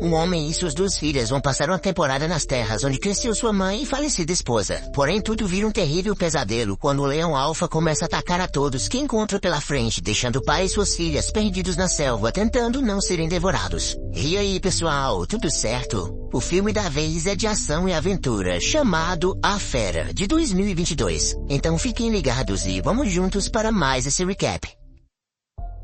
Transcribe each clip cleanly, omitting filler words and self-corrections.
Um homem e suas duas filhas vão passar uma temporada nas terras onde cresceu sua mãe e falecida esposa. Porém, tudo vira um terrível pesadelo quando o leão alfa começa a atacar a todos que encontra pela frente, deixando o pai e suas filhas perdidos na selva, tentando não serem devorados. E aí, pessoal, tudo certo? O filme da vez é de ação e aventura, chamado A Fera, de 2022. Então fiquem ligados e vamos juntos para mais esse recap.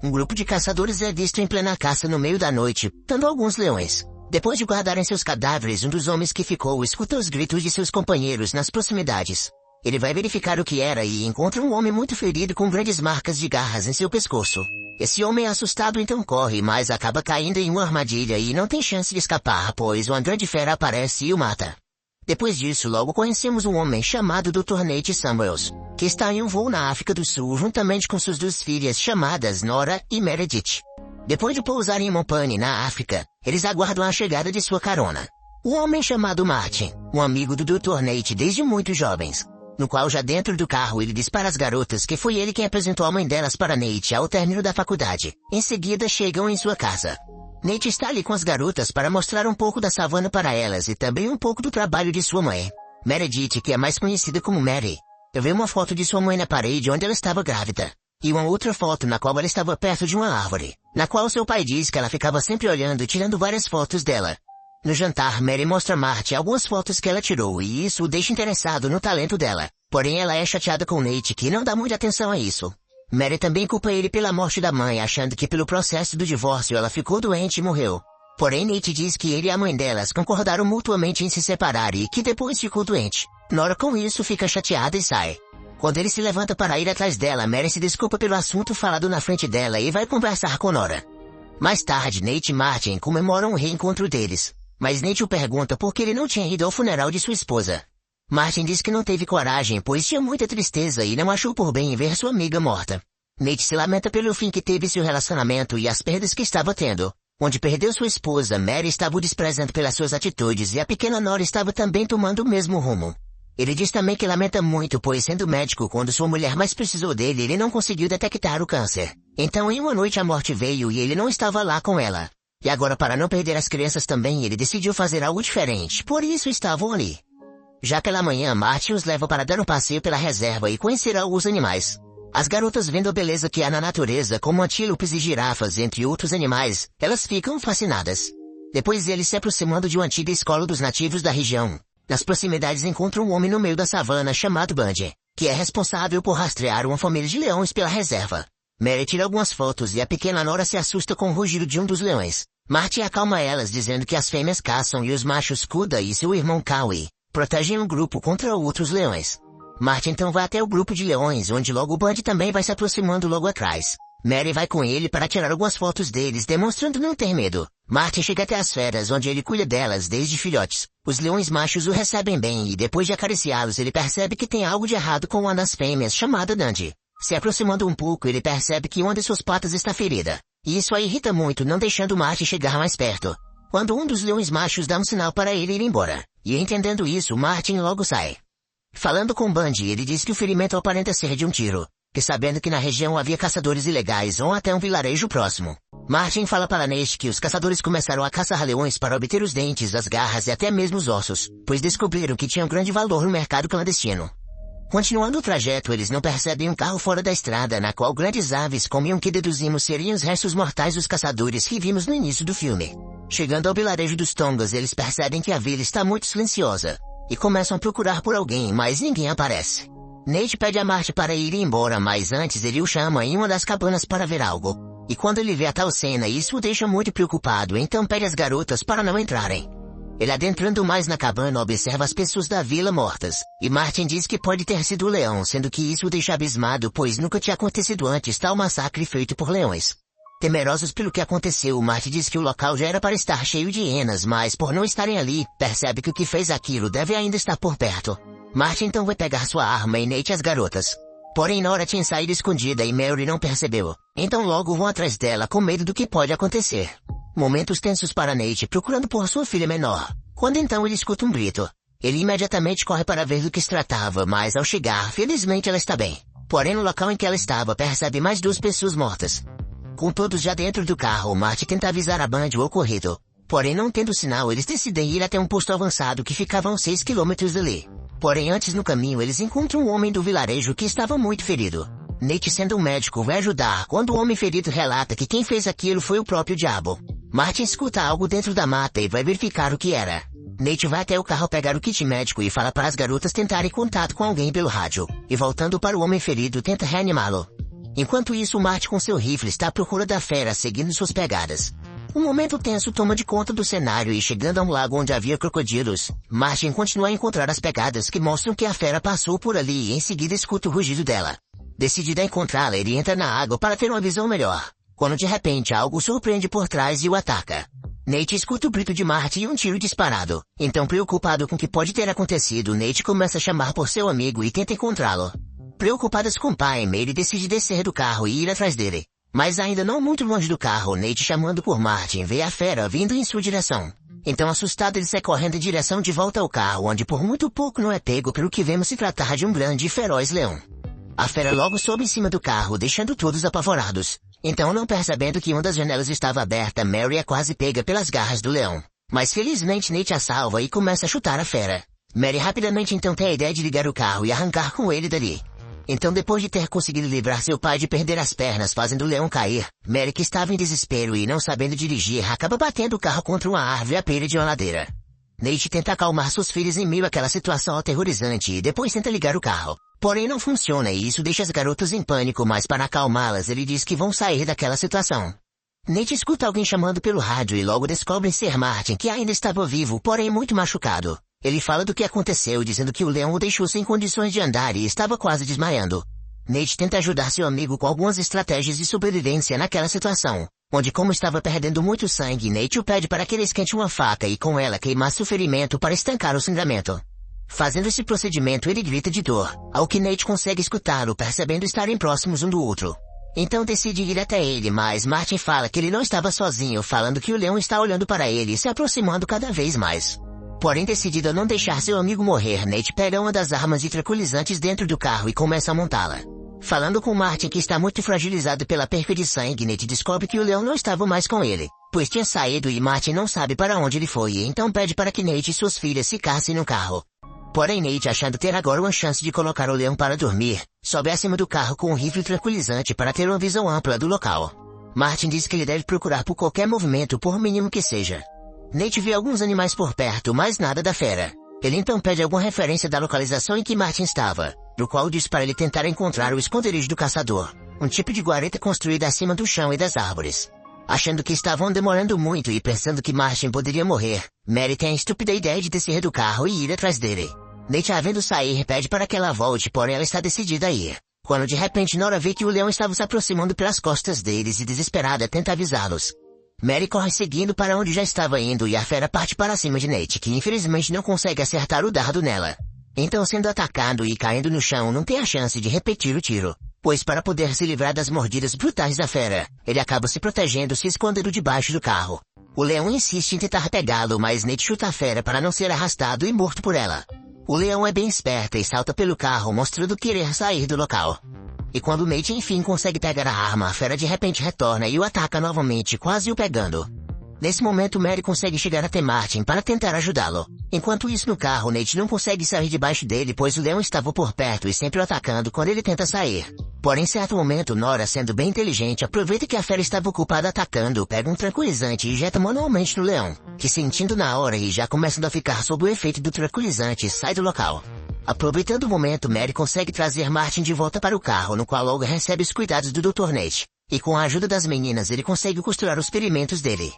Um grupo de caçadores é visto em plena caça no meio da noite, matando alguns leões. Depois de guardarem seus cadáveres, um dos homens que ficou escuta os gritos de seus companheiros nas proximidades. Ele vai verificar o que era e encontra um homem muito ferido com grandes marcas de garras em seu pescoço. Esse homem é assustado então corre, mas acaba caindo em uma armadilha e não tem chance de escapar, pois uma grande fera aparece e o mata. Depois disso, logo conhecemos um homem chamado Dr. Nate Samuels, que está em um voo na África do Sul juntamente com suas duas filhas chamadas Nora e Meredith. Depois de pousarem em Mopane, na África, eles aguardam a chegada de sua carona. Um homem chamado Martin, um amigo do Dr. Nate desde muito jovens, no qual já dentro do carro ele diz para as garotas que foi ele quem apresentou a mãe delas para Nate ao término da faculdade. Em seguida chegam em sua casa. Nate está ali com as garotas para mostrar um pouco da savana para elas e também um pouco do trabalho de sua mãe. Meredith, que é mais conhecida como Mary, vê uma foto de sua mãe na parede onde ela estava grávida, e uma outra foto na qual ela estava perto de uma árvore, na qual seu pai diz que ela ficava sempre olhando e tirando várias fotos dela. No jantar, Mary mostra a Marty algumas fotos que ela tirou e isso o deixa interessado no talento dela. Porém, ela é chateada com Nate, que não dá muita atenção a isso. Mary também culpa ele pela morte da mãe, achando que pelo processo do divórcio ela ficou doente e morreu. Porém, Nate diz que ele e a mãe delas concordaram mutuamente em se separar e que depois ficou doente. Nora com isso fica chateada e sai. Quando ele se levanta para ir atrás dela, Mary se desculpa pelo assunto falado na frente dela e vai conversar com Nora. Mais tarde, Nate e Martin comemoram o reencontro deles. Mas Nate o pergunta por que ele não tinha ido ao funeral de sua esposa. Martin diz que não teve coragem, pois tinha muita tristeza e não achou por bem ver sua amiga morta. Nate se lamenta pelo fim que teve seu relacionamento e as perdas que estava tendo. Onde perdeu sua esposa, Mary estava o desprezando pelas suas atitudes e a pequena Nora estava também tomando o mesmo rumo. Ele diz também que lamenta muito, pois sendo médico, quando sua mulher mais precisou dele, ele não conseguiu detectar o câncer. Então em uma noite a morte veio e ele não estava lá com ela. E agora, para não perder as crianças também, ele decidiu fazer algo diferente, por isso estavam ali. Já pela manhã, Martin os leva para dar um passeio pela reserva e conhecer alguns animais. As garotas vendo a beleza que há na natureza, como antílopes e girafas, entre outros animais, elas ficam fascinadas. Depois eles se aproximando de uma antiga escola dos nativos da região. Nas proximidades encontram um homem no meio da savana chamado Bundy, que é responsável por rastrear uma família de leões pela reserva. Mary tira algumas fotos e a pequena Nora se assusta com o rugido de um dos leões. Martin acalma elas dizendo que as fêmeas caçam e os machos Kuda e seu irmão Kawi protegem o grupo contra outros leões. Martin então vai até o grupo de leões, onde logo o Bundy também vai se aproximando logo atrás. Mary vai com ele para tirar algumas fotos deles, demonstrando não ter medo. Martin chega até as feras, onde ele cuida delas desde filhotes. Os leões machos o recebem bem e depois de acariciá-los ele percebe que tem algo de errado com uma das fêmeas, chamada Dundee. Se aproximando um pouco, ele percebe que uma de suas patas está ferida. E isso a irrita muito, não deixando Martin chegar mais perto. Quando um dos leões machos dá um sinal para ele ir embora. E entendendo isso, Martin logo sai. Falando com Bundy, ele diz que o ferimento aparenta ser de um tiro, que sabendo que na região havia caçadores ilegais ou até um vilarejo próximo. Martin fala para Nate que os caçadores começaram a caçar leões para obter os dentes, as garras e até mesmo os ossos, pois descobriram que tinham grande valor no mercado clandestino. Continuando o trajeto, eles não percebem um carro fora da estrada, na qual grandes aves comiam que deduzimos seriam os restos mortais dos caçadores que vimos no início do filme. Chegando ao vilarejo dos Tongas, eles percebem que a vila está muito silenciosa, e começam a procurar por alguém, mas ninguém aparece. Nate pede a Marty para ir embora, mas antes ele o chama em uma das cabanas para ver algo. E quando ele vê a tal cena, isso o deixa muito preocupado, então pede às garotas para não entrarem. Ele adentrando mais na cabana observa as pessoas da vila mortas, e Martin diz que pode ter sido o leão, sendo que isso o deixa abismado, pois nunca tinha acontecido antes tal massacre feito por leões. Temerosos pelo que aconteceu, Marty diz que o local já era para estar cheio de hienas, mas por não estarem ali, percebe que o que fez aquilo deve ainda estar por perto. Marty então vai pegar sua arma e Nate as garotas. Porém Nora tinha saído escondida e Mary não percebeu, então logo vão atrás dela com medo do que pode acontecer. Momentos tensos para Nate procurando por sua filha menor, quando então ele escuta um grito. Ele imediatamente corre para ver do que se tratava, mas ao chegar, felizmente ela está bem. Porém no local em que ela estava, percebe mais duas pessoas mortas. Com todos já dentro do carro, Marty tenta avisar a Bundy o ocorrido. Porém, não tendo sinal, eles decidem ir até um posto avançado que ficava a uns 6 quilômetros dali. Porém, antes no caminho, eles encontram um homem do vilarejo que estava muito ferido. Nate, sendo um médico, vai ajudar quando o homem ferido relata que quem fez aquilo foi o próprio diabo. Martin escuta algo dentro da mata e vai verificar o que era. Nate vai até o carro pegar o kit médico e fala para as garotas tentarem contato com alguém pelo rádio. E voltando para o homem ferido, tenta reanimá-lo. Enquanto isso, Martin com seu rifle está à procura da fera, seguindo suas pegadas. Um momento tenso toma de conta do cenário e chegando a um lago onde havia crocodilos, Martin continua a encontrar as pegadas que mostram que a fera passou por ali e em seguida escuta o rugido dela. Decidido a encontrá-la, ele entra na água para ter uma visão melhor, quando de repente algo surpreende por trás e o ataca. Nate escuta o grito de Martin e um tiro disparado. Então, preocupado com o que pode ter acontecido, Nate começa a chamar por seu amigo e tenta encontrá-lo. Preocupadas com o pai, Mary decide descer do carro e ir atrás dele. Mas ainda não muito longe do carro, Nate, chamando por Martin, vê a fera vindo em sua direção. Então, assustado, ele sai correndo em direção de volta ao carro, onde por muito pouco não é pego pelo que vemos se tratar de um grande e feroz leão. A fera logo sobe em cima do carro, deixando todos apavorados. Então, não percebendo que uma das janelas estava aberta, Mary é quase pega pelas garras do leão. Mas felizmente Nate a salva e começa a chutar a fera. Mary rapidamente então tem a ideia de ligar o carro e arrancar com ele dali. Então, depois de ter conseguido livrar seu pai de perder as pernas fazendo o leão cair, Mary, que estava em desespero e não sabendo dirigir, acaba batendo o carro contra uma árvore à beira de uma ladeira. Nate tenta acalmar seus filhos em meio àquela situação aterrorizante e depois tenta ligar o carro. Porém não funciona e isso deixa as garotas em pânico, mas para acalmá-las ele diz que vão sair daquela situação. Nate escuta alguém chamando pelo rádio e logo descobre ser Martin, que ainda estava vivo, porém muito machucado. Ele fala do que aconteceu, dizendo que o leão o deixou sem condições de andar e estava quase desmaiando. Nate tenta ajudar seu amigo com algumas estratégias de sobrevivência naquela situação, onde como estava perdendo muito sangue, Nate o pede para que ele esquente uma faca e com ela queimasse o ferimento para estancar o sangramento. Fazendo esse procedimento, ele grita de dor, ao que Nate consegue escutá-lo, percebendo estarem próximos um do outro. Então decide ir até ele, mas Martin fala que ele não estava sozinho, falando que o leão está olhando para ele e se aproximando cada vez mais. Porém, decidido a não deixar seu amigo morrer, Nate pega uma das armas e tranquilizantes dentro do carro e começa a montá-la. Falando com Martin, que está muito fragilizado pela perca de sangue, Nate descobre que o leão não estava mais com ele, pois tinha saído e Martin não sabe para onde ele foi, então pede para que Nate e suas filhas ficassem no carro. Porém, Nate, achando ter agora uma chance de colocar o leão para dormir, sobe acima do carro com um rifle tranquilizante para ter uma visão ampla do local. Martin diz que ele deve procurar por qualquer movimento, por mínimo que seja. Nate vê alguns animais por perto, mas nada da fera. Ele então pede alguma referência da localização em que Martin estava, no qual diz para ele tentar encontrar o esconderijo do caçador, um tipo de guarita construída acima do chão e das árvores. Achando que estavam demorando muito e pensando que Martin poderia morrer, Mary tem a estúpida ideia de descer do carro e ir atrás dele. Nate, a vendo sair, pede para que ela volte, porém ela está decidida a ir. Quando de repente Nora vê que o leão estava se aproximando pelas costas deles e desesperada tenta avisá-los. Mary corre seguindo para onde já estava indo e a fera parte para cima de Nate, que infelizmente não consegue acertar o dardo nela. Então, sendo atacado e caindo no chão, não tem a chance de repetir o tiro, pois para poder se livrar das mordidas brutais da fera, ele acaba se protegendo se escondendo debaixo do carro. O leão insiste em tentar pegá-lo, mas Nate chuta a fera para não ser arrastado e morto por ela. O leão é bem esperto e salta pelo carro, mostrando querer sair do local. E quando Nate enfim consegue pegar a arma, a fera de repente retorna e o ataca novamente, quase o pegando. Nesse momento, Mary consegue chegar até Martin para tentar ajudá-lo. Enquanto isso, no carro, Nate não consegue sair debaixo dele, pois o leão estava por perto e sempre o atacando quando ele tenta sair. Porém, em certo momento, Nora, sendo bem inteligente, aproveita que a fera estava ocupada atacando, pega um tranquilizante e injeta manualmente no leão, que sentindo na hora e já começando a ficar sob o efeito do tranquilizante, sai do local. Aproveitando o momento, Mary consegue trazer Martin de volta para o carro, no qual logo recebe os cuidados do Dr. Nate. E com a ajuda das meninas, ele consegue costurar os ferimentos dele.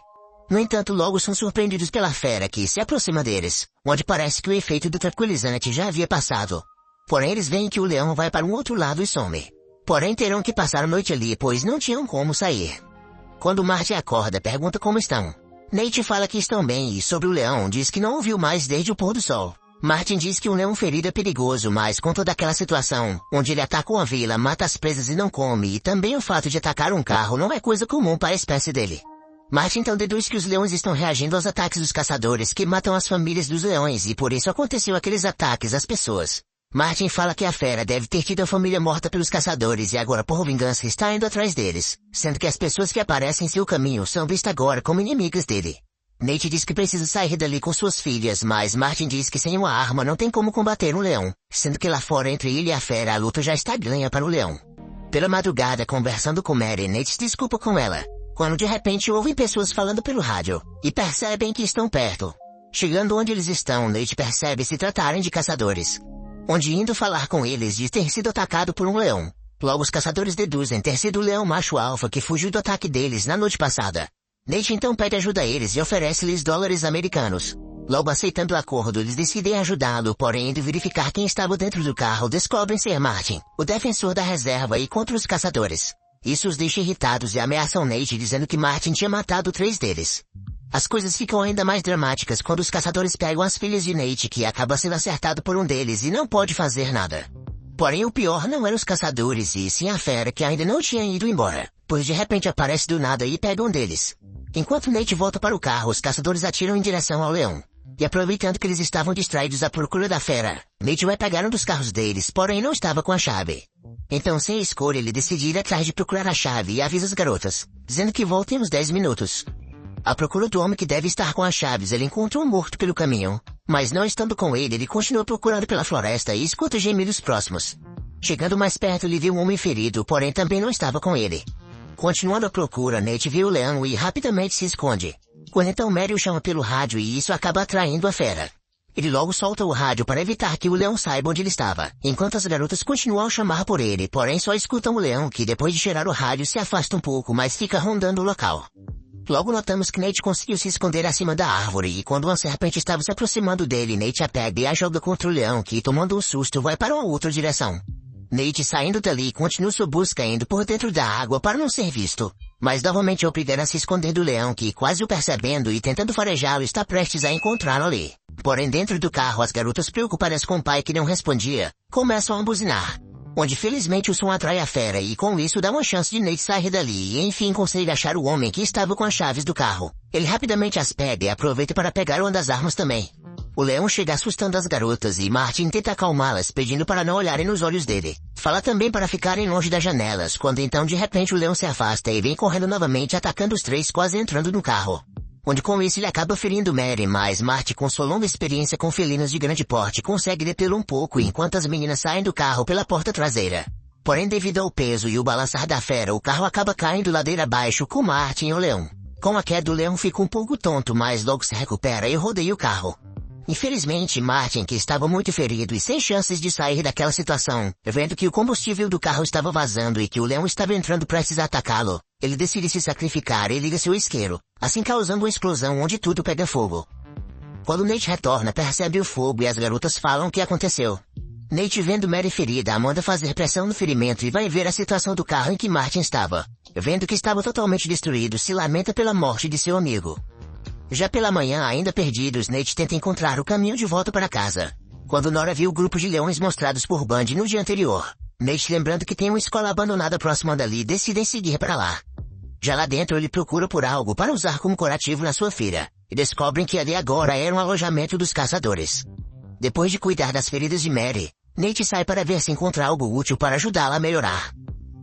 No entanto, logo são surpreendidos pela fera que se aproxima deles, onde parece que o efeito do tranquilizante já havia passado. Porém, eles veem que o leão vai para um outro lado e some. Porém, terão que passar a noite ali, pois não tinham como sair. Quando Martin acorda, pergunta como estão. Nate fala que estão bem e sobre o leão diz que não o viu mais desde o pôr do sol. Martin diz que um leão ferido é perigoso, mas com toda aquela situação, onde ele ataca uma vila, mata as presas e não come, e também o fato de atacar um carro não é coisa comum para a espécie dele. Martin então deduz que os leões estão reagindo aos ataques dos caçadores que matam as famílias dos leões e por isso aconteceu aqueles ataques às pessoas. Martin fala que a fera deve ter tido a família morta pelos caçadores e agora por vingança está indo atrás deles, sendo que as pessoas que aparecem em seu caminho são vistas agora como inimigas dele. Nate diz que precisa sair dali com suas filhas, mas Martin diz que sem uma arma não tem como combater um leão, sendo que lá fora entre ele e a fera a luta já está ganha para o leão. Pela madrugada, conversando com Mary, Nate se desculpa com ela, quando de repente ouvem pessoas falando pelo rádio, e percebem que estão perto. Chegando onde eles estão, Nate percebe se tratarem de caçadores. Onde indo falar com eles diz ter sido atacado por um leão. Logo os caçadores deduzem ter sido o leão macho alfa que fugiu do ataque deles na noite passada. Nate então pede ajuda a eles e oferece-lhes dólares americanos. Logo aceitando o acordo, eles decidem ajudá-lo, porém indo verificar quem estava dentro do carro, descobrem ser Martin, o defensor da reserva e contra os caçadores. Isso os deixa irritados e ameaçam Nate dizendo que Martin tinha matado 3 deles. As coisas ficam ainda mais dramáticas quando os caçadores pegam as filhas de Nate, que acaba sendo acertado por um deles e não pode fazer nada. Porém o pior não eram os caçadores e sim a fera que ainda não tinha ido embora, pois de repente aparece do nada e pega um deles. Enquanto Nate volta para o carro, os caçadores atiram em direção ao leão. E aproveitando que eles estavam distraídos à procura da fera, Nate vai pegar um dos carros deles, porém não estava com a chave. Então sem escolha ele decide ir atrás de procurar a chave e avisa as garotas, dizendo que volta em uns 10 minutos. À procura do homem que deve estar com as chaves, ele encontra um morto pelo caminho, mas não estando com ele continua procurando pela floresta e escuta gemidos próximos. Chegando mais perto ele viu um homem ferido, porém também não estava com ele. Continuando a procura, Nate vê o leão e rapidamente se esconde. Quando então Mary o chama pelo rádio e isso acaba atraindo a fera. Ele logo solta o rádio para evitar que o leão saiba onde ele estava, enquanto as garotas continuam a chamar por ele, porém só escutam o leão que depois de cheirar o rádio se afasta um pouco, mas fica rondando o local. Logo notamos que Nate conseguiu se esconder acima da árvore e quando uma serpente estava se aproximando dele, Nate a pega e a joga contra o leão que, tomando um susto, vai para uma outra direção. Nate saindo dali continua sua busca indo por dentro da água para não ser visto. Mas novamente é obrigado a se esconder do leão que, quase o percebendo e tentando farejá-lo, está prestes a encontrá-lo ali. Porém dentro do carro as garotas preocupadas com o pai que não respondia, começam a buzinar. Onde felizmente o som atrai a fera e com isso dá uma chance de Nate sair dali e enfim consegue achar o homem que estava com as chaves do carro. Ele rapidamente as pega e aproveita para pegar uma das armas também. O leão chega assustando as garotas e Martin tenta acalmá-las pedindo para não olharem nos olhos dele. Fala também para ficarem longe das janelas, quando então de repente o leão se afasta e vem correndo novamente atacando os 3 quase entrando no carro. Onde com isso ele acaba ferindo Mary, mas Martin com sua longa experiência com felinos de grande porte consegue detê-lo um pouco enquanto as meninas saem do carro pela porta traseira. Porém devido ao peso e o balançar da fera o carro acaba caindo ladeira abaixo com Martin e o leão. Com a queda o leão fica um pouco tonto, mas logo se recupera e rodeia o carro. Infelizmente, Martin, que estava muito ferido e sem chances de sair daquela situação, vendo que o combustível do carro estava vazando e que o leão estava entrando prestes a atacá-lo, ele decide se sacrificar e liga seu isqueiro, assim causando uma explosão onde tudo pega fogo. Quando Nate retorna, percebe o fogo e as garotas falam o que aconteceu. Nate, vendo Mary ferida, manda fazer pressão no ferimento e vai ver a situação do carro em que Martin estava. Vendo que estava totalmente destruído, se lamenta pela morte de seu amigo. Já pela manhã, ainda perdidos, Nate tenta encontrar o caminho de volta para casa. Quando Nora viu o grupo de leões mostrados por Bundy no dia anterior, Nate, lembrando que tem uma escola abandonada próxima dali, decidem seguir para lá. Já lá dentro ele procura por algo para usar como curativo na sua filha, e descobrem que ali agora era um alojamento dos caçadores. Depois de cuidar das feridas de Mary, Nate sai para ver se encontra algo útil para ajudá-la a melhorar.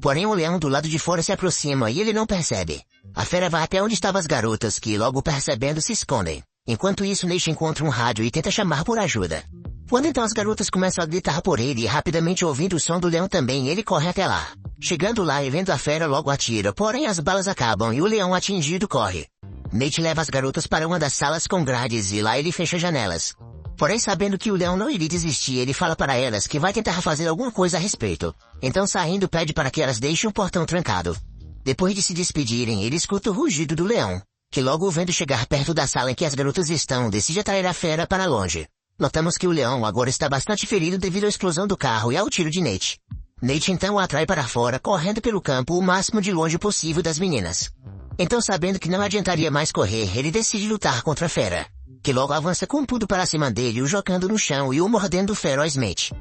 Porém o leão do lado de fora se aproxima e ele não percebe. A fera vai até onde estavam as garotas que, logo percebendo, se escondem. Enquanto isso, Nate encontra um rádio e tenta chamar por ajuda. Quando então as garotas começam a gritar por ele e rapidamente ouvindo o som do leão também, ele corre até lá. Chegando lá e vendo a fera logo atira, porém as balas acabam e o leão atingido corre. Nate leva as garotas para uma das salas com grades e lá ele fecha janelas. Porém sabendo que o leão não iria desistir, ele fala para elas que vai tentar fazer alguma coisa a respeito. Então saindo pede para que elas deixem o portão trancado. Depois de se despedirem, ele escuta o rugido do leão, que logo vendo chegar perto da sala em que as garotas estão, decide atrair a fera para longe. Notamos que o leão agora está bastante ferido devido à explosão do carro e ao tiro de Nate. Nate então o atrai para fora, correndo pelo campo o máximo de longe possível das meninas. Então sabendo que não adiantaria mais correr, ele decide lutar contra a fera, que logo avança com tudo para cima dele, o jogando no chão e o mordendo ferozmente.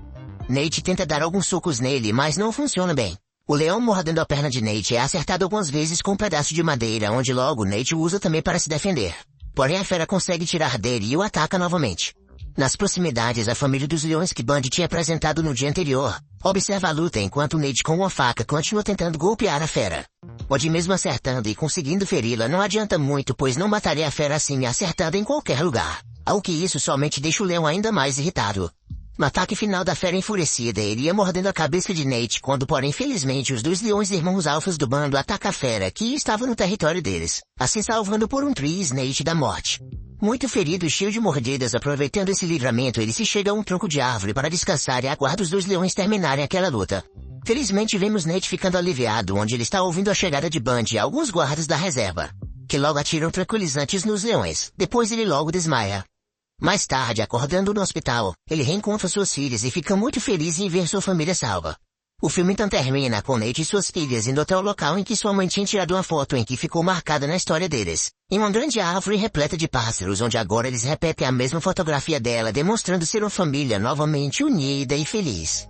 Nate tenta dar alguns socos nele, mas não funciona bem. O leão mordendo a perna de Nate é acertado algumas vezes com um pedaço de madeira, onde logo Nate o usa também para se defender. Porém a fera consegue tirar dele e o ataca novamente. Nas proximidades, a família dos leões que Bundy tinha apresentado no dia anterior observa a luta enquanto Nate com uma faca continua tentando golpear a fera. Pode mesmo acertando e conseguindo feri-la não adianta muito, pois não mataria a fera assim acertando em qualquer lugar. Ao que isso somente deixa o leão ainda mais irritado. No ataque final da fera enfurecida, ele ia mordendo a cabeça de Nate quando, porém, felizmente, os dois leões irmãos alfas do bando atacam a fera que estava no território deles, assim salvando por um triz Nate da morte. Muito ferido e cheio de mordidas, aproveitando esse livramento, ele se chega a um tronco de árvore para descansar e aguarda os dois leões terminarem aquela luta. Felizmente vemos Nate ficando aliviado, onde ele está ouvindo a chegada de Band e alguns guardas da reserva, que logo atiram tranquilizantes nos leões. Depois ele logo desmaia. Mais tarde, acordando no hospital, ele reencontra suas filhas e fica muito feliz em ver sua família salva. O filme então termina com Nate e suas filhas indo até o local em que sua mãe tinha tirado uma foto em que ficou marcada na história deles, em uma grande árvore repleta de pássaros, onde agora eles repetem a mesma fotografia dela, demonstrando ser uma família novamente unida e feliz.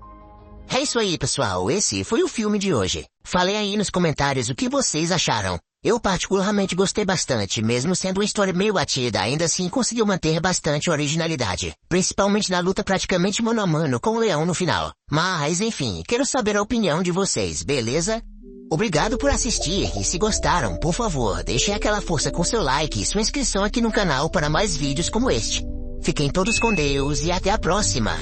É isso aí, pessoal, esse foi o filme de hoje. Falem aí nos comentários o que vocês acharam. Eu particularmente gostei bastante, mesmo sendo uma história meio batida, ainda assim conseguiu manter bastante originalidade, principalmente na luta praticamente mano a mano com o leão no final. Mas, enfim, quero saber a opinião de vocês, beleza? Obrigado por assistir e se gostaram, por favor, deixem aquela força com seu like e sua inscrição aqui no canal para mais vídeos como este. Fiquem todos com Deus e até a próxima!